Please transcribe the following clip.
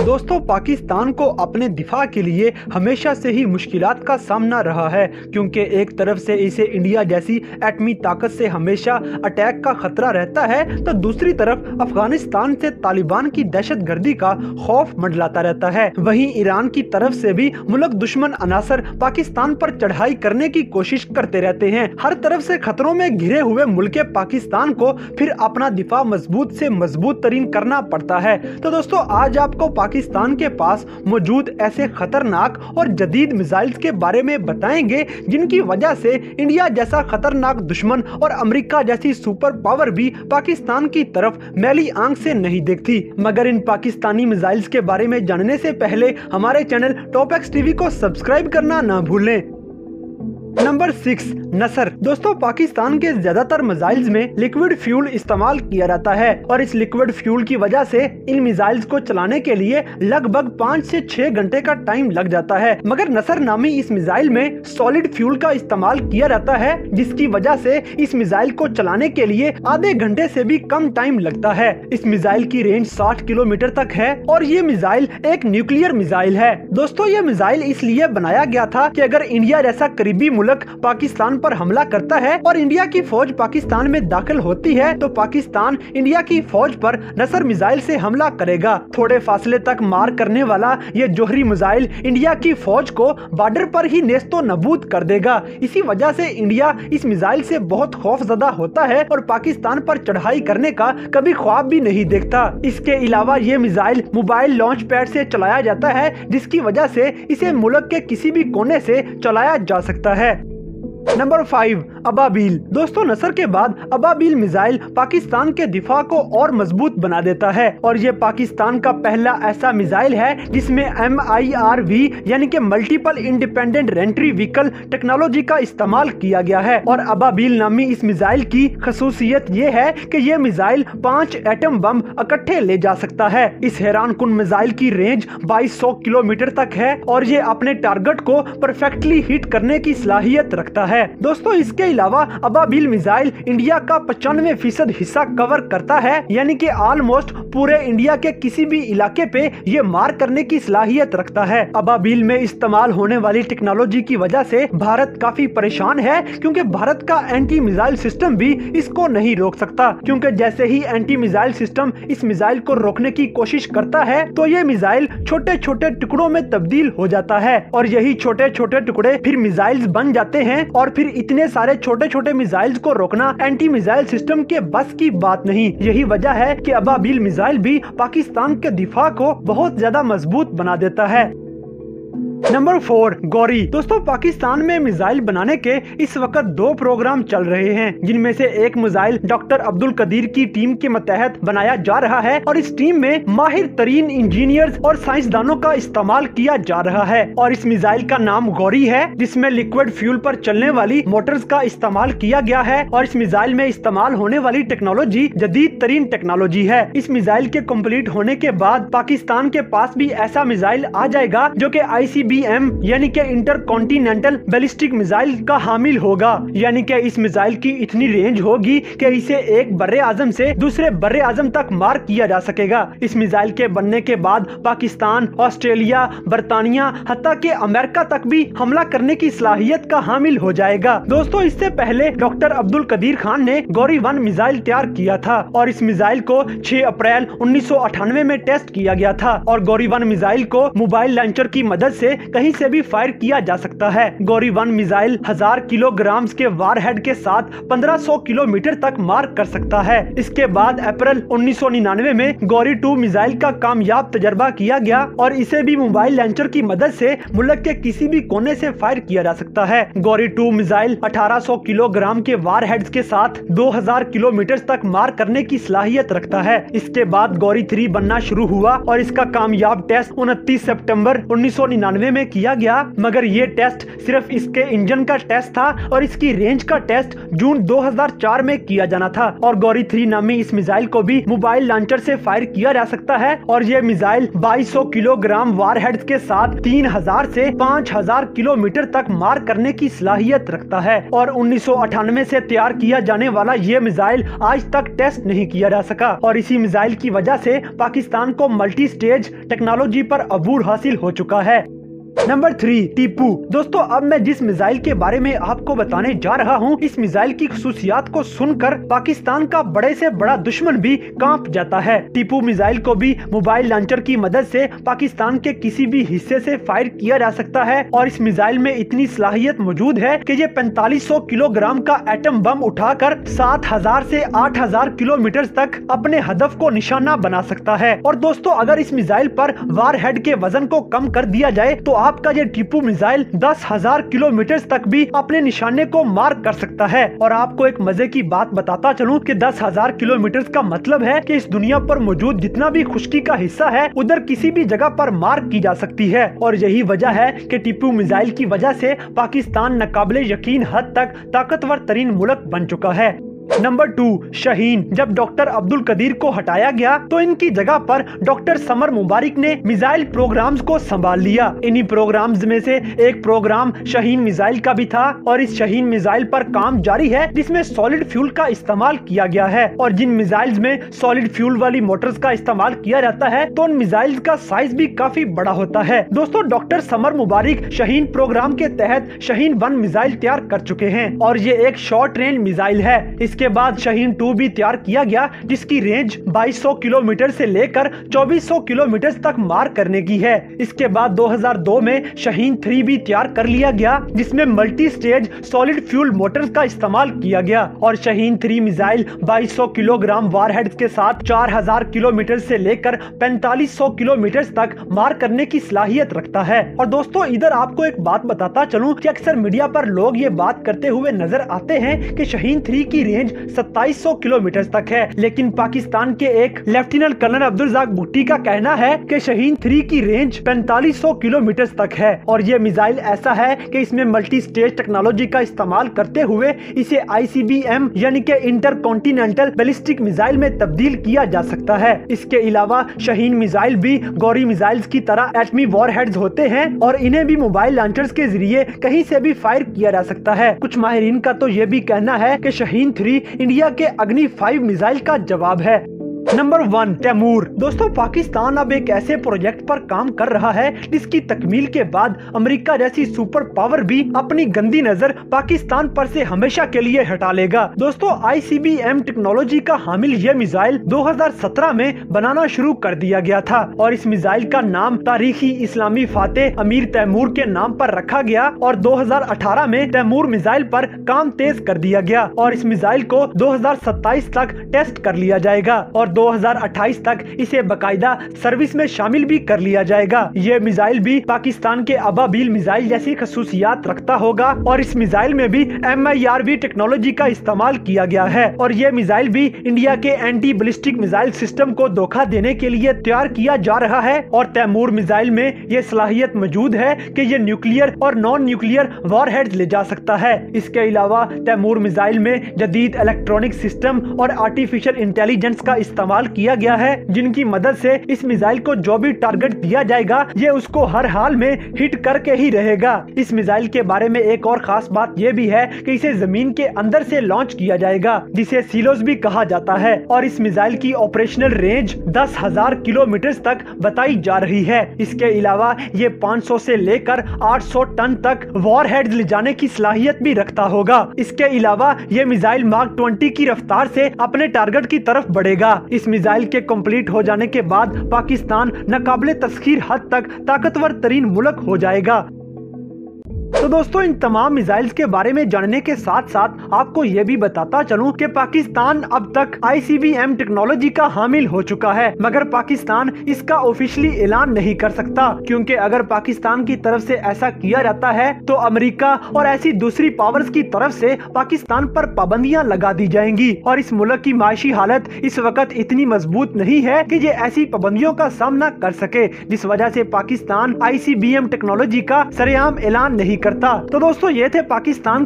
दोस्तों, पाकिस्तान को अपने दिफा के लिए हमेशा से ही मुश्किलात का सामना रहा है, क्योंकि एक तरफ से इसे इंडिया जैसी एटमी ताकत से हमेशा अटैक का खतरा रहता है, तो दूसरी तरफ अफगानिस्तान से तालिबान की दहशतगर्दी का खौफ मंडलाता रहता है। वहीं ईरान की तरफ से भी मुल्क दुश्मन अनासर पाकिस्तान पर चढ़ाई करने की कोशिश करते रहते हैं। हर तरफ से खतरों में घिरे हुए मुल्क पाकिस्तान को फिर अपना दिफा मजबूत से मजबूत तरीन करना पड़ता है। तो दोस्तों, आज आपको पाकिस्तान के पास मौजूद ऐसे खतरनाक और जदीद मिसाइल्स के बारे में बताएंगे जिनकी वजह से इंडिया जैसा खतरनाक दुश्मन और अमेरिका जैसी सुपर पावर भी पाकिस्तान की तरफ मैली आंख से नहीं देखती। मगर इन पाकिस्तानी मिसाइल्स के बारे में जानने से पहले हमारे चैनल टॉप एक्स टीवी को सब्सक्राइब करना ना भूलें। नंबर 6, नसर। दोस्तों, पाकिस्तान के ज्यादातर मिसाइल्स में लिक्विड फ्यूल इस्तेमाल किया जाता है और इस लिक्विड फ्यूल की वजह से इन मिसाइल्स को चलाने के लिए लगभग 5 से 6 घंटे का टाइम लग जाता है। मगर नसर नामी इस मिसाइल में सॉलिड फ्यूल का इस्तेमाल किया जाता है, जिसकी वजह से इस मिसाइल को चलाने के लिए आधे घंटे से भी कम टाइम लगता है। इस मिसाइल की रेंज 60 किलोमीटर तक है और ये मिसाइल एक न्यूक्लियर मिसाइल है। दोस्तों, ये मिसाइल इसलिए बनाया गया था कि अगर इंडिया जैसा करीबी मुल्क पाकिस्तान पर हमला करता है और इंडिया की फौज पाकिस्तान में दाखिल होती है, तो पाकिस्तान इंडिया की फौज पर नसर मिसाइल से हमला करेगा। थोड़े फासले तक मार करने वाला ये जोहरी मिसाइल इंडिया की फौज को बॉर्डर पर ही नेस्तो नबूद कर देगा। इसी वजह से इंडिया इस मिसाइल से बहुत खौफजदा होता है और पाकिस्तान पर चढ़ाई करने का कभी ख्वाब भी नहीं देखता। इसके अलावा ये मिसाइल मोबाइल लॉन्च पैड से चलाया जाता है, जिसकी वजह से इसे मुल्क के किसी भी कोने से चलाया जा सकता है। नंबर 5, अबाबील। दोस्तों, नसर के बाद अबाबील मिसाइल पाकिस्तान के दिफा को और मजबूत बना देता है और ये पाकिस्तान का पहला ऐसा मिसाइल है जिसमें MIRV यानी कि मल्टीपल इंडिपेंडेंट रेंट्री व्हीकल टेक्नोलॉजी का इस्तेमाल किया गया है। और अबाबील नामी इस मिसाइल की खसूसियत ये है कि ये मिसाइल 5 एटम बम इकट्ठे ले जा सकता है। इस हैरान कुन मिसाइल की रेंज 2200 किलोमीटर तक है और ये अपने टारगेट को परफेक्टली हिट करने की सलाहियत रखता है। दोस्तों, इसके अलावा अबाबील मिसाइल इंडिया का 95% हिस्सा कवर करता है, यानी कि ऑलमोस्ट पूरे इंडिया के किसी भी इलाके पे ये मार करने की सलाहियत रखता है। अबाबील में इस्तेमाल होने वाली टेक्नोलॉजी की वजह से भारत काफी परेशान है, क्योंकि भारत का एंटी मिसाइल सिस्टम भी इसको नहीं रोक सकता। क्योंकि जैसे ही एंटी मिसाइल सिस्टम इस मिसाइल को रोकने की कोशिश करता है, तो ये मिसाइल छोटे छोटे टुकड़ों में तब्दील हो जाता है और यही छोटे छोटे टुकड़े फिर मिसाइल्स बन जाते हैं और फिर इतने सारे छोटे छोटे मिसाइल्स को रोकना एंटी मिसाइल सिस्टम के बस की बात नहीं। यही वजह है कि अबाबील मिसाइल भी पाकिस्तान के दिफा को बहुत ज्यादा मजबूत बना देता है। नंबर 4, गौरी। दोस्तों, पाकिस्तान में मिसाइल बनाने के इस वक्त 2 प्रोग्राम चल रहे हैं, जिनमें से एक मिसाइल डॉक्टर अब्दुल कदीर की टीम के मतहत बनाया जा रहा है और इस टीम में माहिर तरीन इंजीनियर्स और साइंसदानों का इस्तेमाल किया जा रहा है। और इस मिसाइल का नाम गौरी है, जिसमें लिक्विड फ्यूल पर चलने वाली मोटर्स का इस्तेमाल किया गया है और इस मिसाइल में इस्तेमाल होने वाली टेक्नोलॉजी जदीद तरीन टेक्नोलॉजी है। इस मिसाइल के कम्प्लीट होने के बाद पाकिस्तान के पास भी ऐसा मिसाइल आ जाएगा जो कि ICBM यानी कि इंटर कॉन्टिनेंटल बैलिस्टिक मिसाइल का हामिल होगा। यानी कि इस मिसाइल की इतनी रेंज होगी कि इसे एक बर्रे आजम से दूसरे बर्रे आजम तक मार किया जा सकेगा। इस मिसाइल के बनने के बाद पाकिस्तान, ऑस्ट्रेलिया, बर्तानिया, हत्ता के अमेरिका तक भी हमला करने की सलाहियत का हामिल हो जाएगा। दोस्तों, इससे पहले डॉक्टर अब्दुल कदीर खान ने गौरी 1 मिसाइल तैयार किया था और इस मिसाइल को 6 अप्रैल 1998 में टेस्ट किया गया था और गौरी 1 मिसाइल को मोबाइल लॉन्चर की मदद से कहीं से भी फायर किया जा सकता है। गौरी 1 मिसाइल 1000 किलोग्राम के वारहेड के साथ 1500 किलोमीटर तक मार कर सकता है। इसके बाद अप्रैल 1999 में गौरी 2 मिसाइल का कामयाब तजर्बा किया गया और इसे भी मोबाइल लॉन्चर की मदद से मुल्क के किसी भी कोने से फायर किया जा सकता है। गौरी 2 मिसाइल 1800 किलोग्राम के वारहेड्स के साथ 2000 किलोमीटर तक मार करने की सलाहियत रखता है। इसके बाद गौरी 3 बनना शुरू हुआ और इसका कामयाब टेस्ट 29 सितंबर 1999 में किया गया, मगर ये टेस्ट सिर्फ इसके इंजन का टेस्ट था और इसकी रेंज का टेस्ट जून 2004 में किया जाना था। और गौरी 3 नामी इस मिसाइल को भी मोबाइल लॉन्चर से फायर किया जा सकता है और ये मिसाइल 2200 किलोग्राम वारहेड्स के साथ 3000 से 5000 किलोमीटर तक मार करने की सलाहियत रखता है। और 1998 से तैयार किया जाने वाला ये मिसाइल आज तक टेस्ट नहीं किया जा सका और इसी मिसाइल की वजह से पाकिस्तान को मल्टी स्टेज टेक्नोलॉजी पर अबूर हासिल हो चुका है। नंबर 3, टीपू। दोस्तों, अब मैं जिस मिसाइल के बारे में आपको बताने जा रहा हूं, इस मिसाइल की खुसूसियात को सुनकर पाकिस्तान का बड़े से बड़ा दुश्मन भी कांप जाता है। टीपू मिसाइल को भी मोबाइल लॉन्चर की मदद से पाकिस्तान के किसी भी हिस्से से फायर किया जा सकता है और इस मिसाइल में इतनी सलाहियत मौजूद है कि ये 4500 किलोग्राम का एटम बम उठाकर 7000 से 8000 किलोमीटर तक अपने हदफ को निशाना बना सकता है। और दोस्तों, अगर इस मिसाइल पर वारहेड के वजन को कम कर दिया जाए तो आपका ये टीपू मिसाइल 10,000 किलोमीटर तक भी अपने निशाने को मार कर सकता है। और आपको एक मजे की बात बताता चलूं कि 10,000 किलोमीटर का मतलब है कि इस दुनिया पर मौजूद जितना भी खुश्की का हिस्सा है उधर किसी भी जगह पर मार की जा सकती है। और यही वजह है कि टीपू मिसाइल की वजह से पाकिस्तान नाकाबिले यकीन हद तक ताकतवर तरीन मुल्क बन चुका है। नंबर 2, शाहीन। जब डॉक्टर अब्दुल कदीर को हटाया गया तो इनकी जगह पर डॉक्टर समर मुबारक ने मिसाइल प्रोग्राम्स को संभाल लिया। इन्हीं प्रोग्राम्स में से एक प्रोग्राम शाहीन मिसाइल का भी था और इस शाहीन मिसाइल पर काम जारी है जिसमें सॉलिड फ्यूल का इस्तेमाल किया गया है। और जिन मिसाइल्स में सॉलिड फ्यूल वाली मोटर्स का इस्तेमाल किया जाता है तो उन मिसाइल्स का साइज भी काफी बड़ा होता है। दोस्तों, डॉक्टर समर मुबारक शाहीन प्रोग्राम के तहत शाहीन 1 मिसाइल तैयार कर चुके हैं और ये एक शॉर्ट रेंज मिसाइल है। इसके बाद शाहीन 2 भी तैयार किया गया जिसकी रेंज 2200 किलोमीटर से लेकर 2400 किलोमीटर तक मार करने की है। इसके बाद 2002 में शाहीन 3 भी तैयार कर लिया गया जिसमें multi stage solid fuel Motors का इस्तेमाल किया गया और शाहीन 3 मिसाइल 2200 किलोग्राम वारहेड्स के साथ 4000 किलोमीटर से लेकर 4500 किलोमीटर तक मार करने की सलाहियत रखता है। और दोस्तों, इधर आपको एक बात बताता चलूं कि अक्सर मीडिया पर लोग ये बात करते हुए नजर आते हैं कि शाहीन 3 की रेंज 2700 किलोमीटर तक है, लेकिन पाकिस्तान के एक लेफ्टिनेंट कर्नल अब्दुल रज़ाक भुट्टी का कहना है कि शाहीन 3 की रेंज 4500 किलोमीटर तक है। और ये मिसाइल ऐसा है कि इसमें मल्टी स्टेज टेक्नोलॉजी का इस्तेमाल करते हुए इसे ICBM यानी कि इंटर कॉन्टिनेंटल बैलिस्टिक मिसाइल में तब्दील किया जा सकता है। इसके अलावा शाहीन मिसाइल भी गौरी मिसाइल्स की तरह एटमी वॉरहेड्स होते हैं और इन्हें भी मोबाइल लॉन्चर्स के जरिए कहीं से भी फायर किया जा सकता है। कुछ माहिरीन का तो ये भी कहना है कि शाहीन 3 इंडिया के अग्नि 5 मिसाइल का जवाब है। नंबर 1, तैमूर। दोस्तों, पाकिस्तान अब एक ऐसे प्रोजेक्ट पर काम कर रहा है जिसकी तकमील के बाद अमेरिका जैसी सुपर पावर भी अपनी गंदी नजर पाकिस्तान पर से हमेशा के लिए हटा लेगा। दोस्तों, ICBM टेक्नोलॉजी का हामिल ये मिसाइल 2017 में बनाना शुरू कर दिया गया था और इस मिसाइल का नाम तारीखी इस्लामी फातेह अमीर तैमूर के नाम पर रखा गया और 2018 में तैमूर मिसाइल पर काम तेज कर दिया गया और इस मिसाइल को 2027 तक टेस्ट कर लिया जाएगा और 2028 तक इसे बकायदा सर्विस में शामिल भी कर लिया जाएगा। ये मिसाइल भी पाकिस्तान के अबाबील मिसाइल जैसी खसूसियात रखता होगा और इस मिसाइल में भी MIRV टेक्नोलॉजी का इस्तेमाल किया गया है और ये मिसाइल भी इंडिया के एंटी बैलिस्टिक मिसाइल सिस्टम को धोखा देने के लिए तैयार किया जा रहा है। और तैमूर मिसाइल में ये सलाहियत मौजूद है कि ये न्यूक्लियर और नॉन न्यूक्लियर वॉरहेड्स ले जा सकता है। इसके अलावा तैमूर मिसाइल में जदीद इलेक्ट्रॉनिक सिस्टम और आर्टिफिशियल इंटेलिजेंस का इस्तेमाल किया गया है जिनकी मदद से इस मिसाइल को जो भी टारगेट दिया जाएगा ये उसको हर हाल में हिट करके ही रहेगा। इस मिसाइल के बारे में एक और खास बात ये भी है कि इसे जमीन के अंदर से लॉन्च किया जाएगा जिसे सीलोस भी कहा जाता है और इस मिसाइल की ऑपरेशनल रेंज 10,000 किलोमीटर तक बताई जा रही है। इसके अलावा ये 500 से लेकर 800 टन तक वॉरहेड ले जाने की सलाहियत भी रखता होगा। इसके अलावा ये मिसाइल मार्क 20 की रफ्तार से अपने टारगेट की तरफ बढ़ेगा। इस मिसाइल के कंप्लीट हो जाने के बाद पाकिस्तान नाकाबिले तस्खीर हद तक ताकतवर तरीन मुल्क हो जाएगा। तो दोस्तों इन तमाम मिसाइल्स के बारे में जानने के साथ साथ आपको ये भी बताता चलूं कि पाकिस्तान अब तक ICBM टेक्नोलॉजी का हामिल हो चुका है, मगर पाकिस्तान इसका ऑफिशियली ऐलान नहीं कर सकता, क्योंकि अगर पाकिस्तान की तरफ से ऐसा किया जाता है तो अमेरिका और ऐसी दूसरी पावर्स की तरफ से पाकिस्तान पर पाबंदियां लगा दी जाएंगी और इस मुल्क की माशी हालत इस वक्त इतनी मजबूत नहीं है कि ये ऐसी पाबंदियों का सामना कर सके, जिस वजह से पाकिस्तान ICBM टेक्नोलॉजी का सरेआम ऐलान नहीं करता। तो दोस्तों ये थे पाकिस्तान